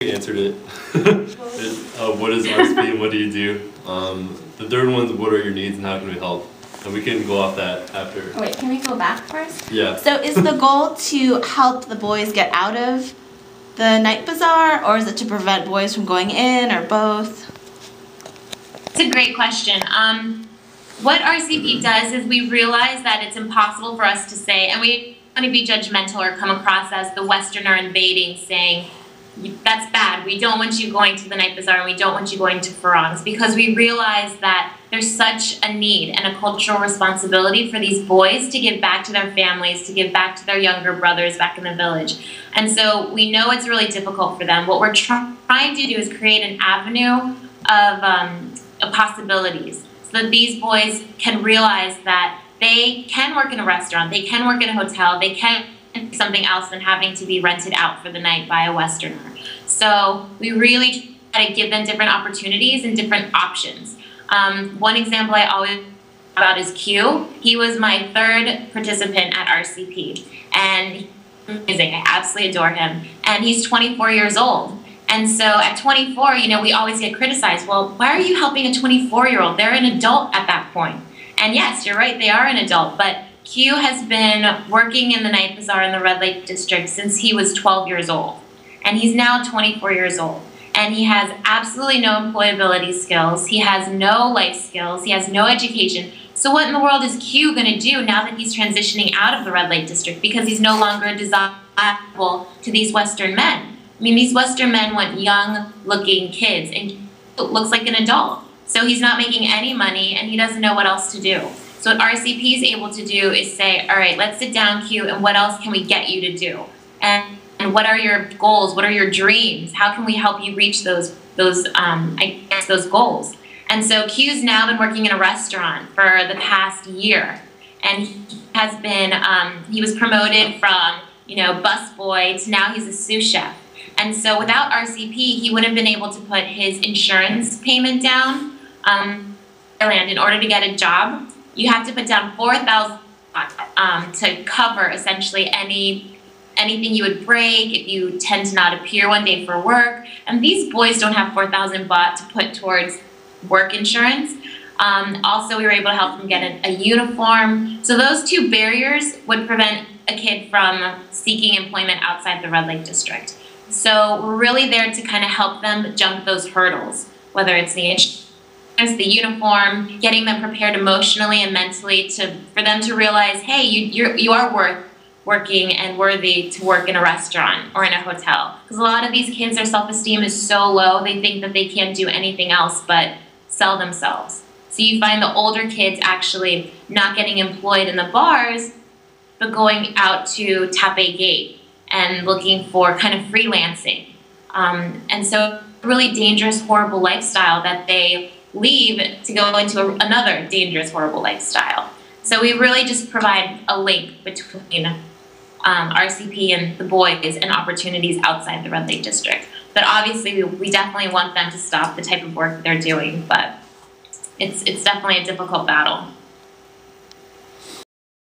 Answered it. What is RSP and what do you do? The third one's what are your needs and how can we help? And we can go off that after. Oh, wait, can we go back first? Yeah. So is the goal to help the boys get out of the night bazaar, or is it to prevent boys from going in, or both? It's a great question. What RCP does is we realize that it's impossible for us to say, and we don't want to be judgmental or come across as the Westerner invading, saying, that's bad, we don't want you going to the night bazaar and we don't want you going to Farang's, because we realize that there's such a need and a cultural responsibility for these boys to give back to their families, to give back to their younger brothers back in the village. And so we know it's really difficult for them. What we're trying to do is create an avenue of possibilities so that these boys can realize that they can work in a restaurant, they can work in a hotel, they can do something else than having to be rented out for the night by a Westerner. So we really try to give them different opportunities and different options. One example I always talk about is Q. He was my third participant at RCP, and he's amazing. I absolutely adore him. And he's 24 years old. And so at 24, you know, we always get criticized. Well, why are you helping a 24-year-old? They're an adult at that point. And yes, you're right, they are an adult, but Q has been working in the night bazaar in the Red Lake District since he was 12 years old. And he's now 24 years old. And he has absolutely no employability skills. He has no life skills. He has no education. So what in the world is Q going to do now that he's transitioning out of the Red Lake District, because he's no longer desirable to these Western men? I mean, these Western men want young-looking kids, and Q looks like an adult. So he's not making any money, and he doesn't know what else to do. So what RCP is able to do is say, all right, let's sit down, Q, and what else can we get you to do? And what are your goals? What are your dreams? How can we help you reach those goals? And so Q's now been working in a restaurant for the past year, and he has been, he was promoted from, you know, busboy to now he's a sous chef. And so without RCP, he wouldn't have been able to put his insurance payment down. In order to get a job, you have to put down $4,000 to cover essentially anything you would break if you tend to not appear one day for work. And these boys don't have 4,000 baht to put towards work insurance. Also, we were able to help them get a uniform. So those two barriers would prevent a kid from seeking employment outside the Red Lake District. So we're really there to kind of help them jump those hurdles, whether it's the insurance, the uniform, getting them prepared emotionally and mentally for them to realize, hey, you are worth working and worthy to work in a restaurant or in a hotel. Because a lot of these kids, their self-esteem is so low, they think that they can't do anything else but sell themselves. So you find the older kids actually not getting employed in the bars, but going out to Taipei Gate and looking for kind of freelancing. And so really dangerous, horrible lifestyle that they leave to go into another dangerous, horrible lifestyle. So we really just provide a link between RCP and the boys and opportunities outside the Red Lake District. But obviously we definitely want them to stop the type of work they're doing, but it's definitely a difficult battle.